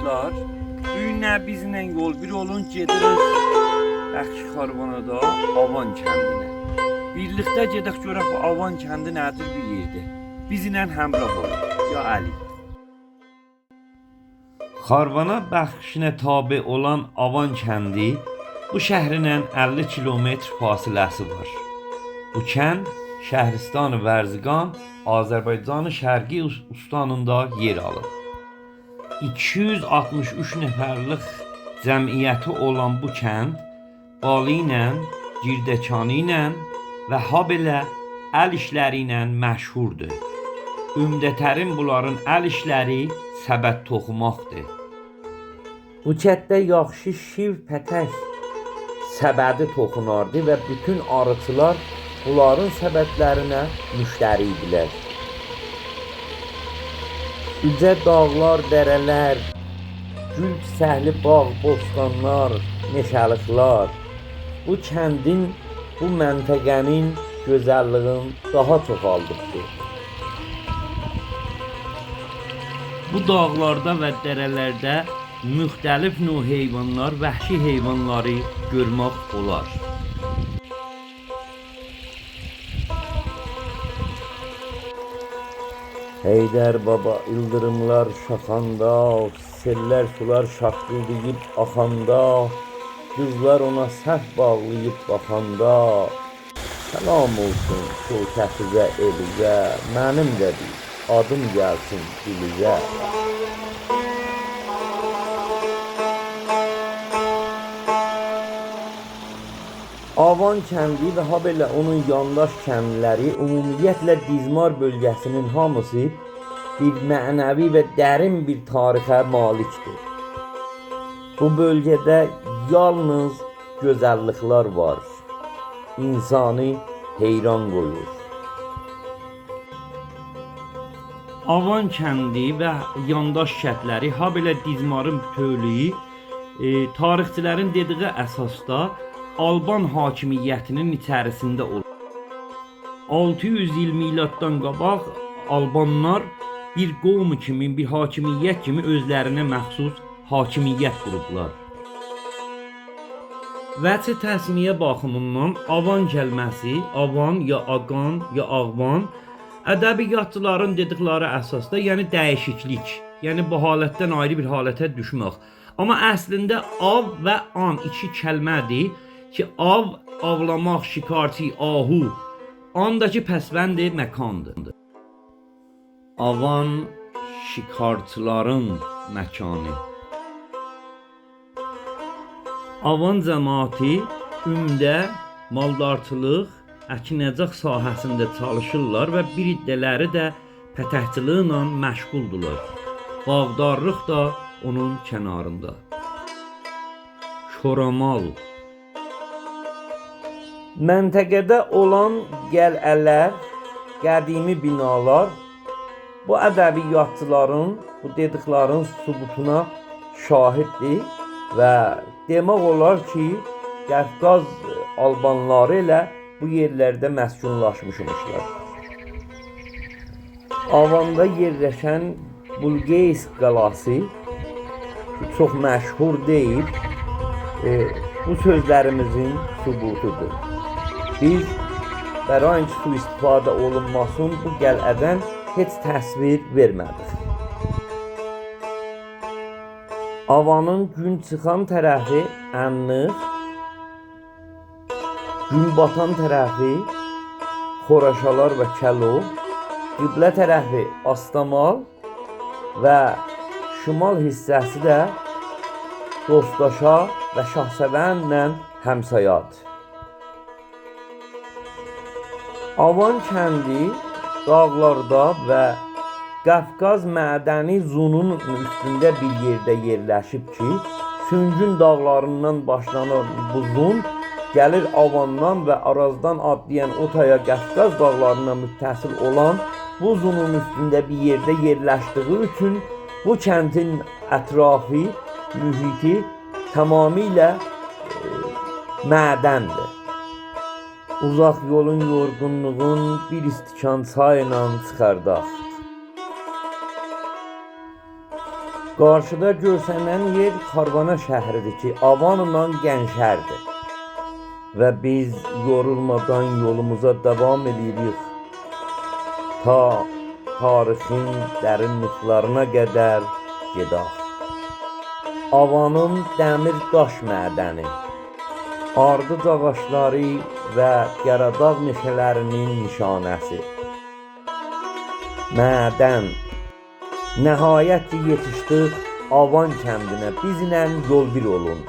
Arkadaşlar, düğünə bizlə yol bir olun gedirik Bəxş Karvanada Avan kəndinə. Birlikdə gedək görək bu Avan kəndi nədir bir yerdə. Bizlə həmrəh olun. Ya Əli. Karvana bəxşinə tabi olan Avan kəndi bu şəhrinlə 50 kilometr fasiləsi var. Bu kənd Şəhristan-ı Vərziqan, Azərbaycanın şərqi ustanında yer alır. 263 nəfərlik cəmiyyəti olan bu kənd balı ilə, girdəkanı ilə və habelə əl işləri ilə məşhurdur. Ümdətərin bunların əl işləri səbət toxumaqdır. Bu kənddə yaxşı şiv pətək səbədi toxunardı və bütün arıçılar bunların səbətlərinə müştəri idilər. Ücə dağlar, dərələr, gül çiçəkli bağ, bostanlar, meşəliklər bu kəndin, bu məntəqənin gözəlliğini daha çoxaldıbdır. Bu dağlarda və dərələrdə müxtəlif növ heyvanlar, vəhşi heyvanları görmək olar. Heydər baba ildırımlar şaxanda, sellər sular şaqqıldayıb axanda, qızlar ona səhv bağlayıb baxanda, səlam olsun şövkətizə, elizə, mənim də bir adım gəlsin dilizə. Avan kəndi və habelə onun yandaş kəndləri ümumiyyətlə Dizmar bölgəsinin hamısı bir mənəvi və dərin bir tarixə malikdir. Bu bölgədə yalnız gözəlliklər var, insanı heyran qoyur. Avan kəndi və yandaş kəndləri, habelə Dizmarın bütövlüyü tarixçilərin dediyi əsasda Alban hakimiyyətinin içərisində olur. 600 il miladdan qabaq Albanlar bir qovm kimi, bir hakimiyyət kimi özlərinə məxsus hakimiyyət qurublar. Vəci təsmiyə baxımından Avan kəlməsi, Avan ya Aqan ya Ağvan, ədəbiyyatçıların dedikləri əsasda, yəni dəyişiklik, yəni bu halətdən ayrı bir halətə düşmək. Amma əslində av və an iki kəlmədir ki, av, avlamaq, şikarçı, ahu, andakı pəsvəndi məkandır. Avan şikarçıların məkanı. Avan cəmaati ümdə maldarçılıq, əkinəcək sahəsində çalışırlar və bir iddələri də pətəhçılıqla məşğuldular. Bağdarlıq da onun kənarında. Şoramal. Məntəqədə olan qəl'ələr, qədimi binalar bu ədəbiyyatçıların, bu dediklərin sübutuna şahiddir və demək olar ki, Qafqaz albanları ilə bu yerlərdə məskunlaşmışlar. Avanda yerləşən Bulqeysk qalası çox məşhur deyil, bu sözlərimizin sübutudur. Biz bərainki su istifadə olunmasın bu qəl'ədən heç təsvir vermədik. Avanın gün çıxan tərəfi Ənlıq, gün batan tərəfi Xoraşalar və Kəlov, qiblə tərəfi Astamal və şimal hissəsi də Dostaşa və Şahsevənlə həmsayad. Avan kəndi dağlarda və Qafqaz mədəni zonunun üstündə bir yerdə yerləşib ki, Süngün dağlarından başlanan bu zon gəlir Avandan və Arazdan adlayan Otaya Qafqaz dağlarına müttəsil olan bu zonun üstündə bir yerdə yerləşdiyi üçün bu kəndin ətrafı, mühiti tamamilə mədəndir. Uzaq yolun yorğunluğun bir istikan çayla çıxardaq. Qarşıda görsənən yer Karvana şəhridir ki, Avanla Gəncərdir. Və biz yorulmadan yolumuza davam edirik. Ta tarixin dərinliklərine qədər gedək. Avanın dəmir daş mədəni, ardıc ağaçları və Qaradağ meşələrinin nişanəsi. Mədən. Nəhayət ki yetişdik Avan kəndinə, bizlə yol bir olun.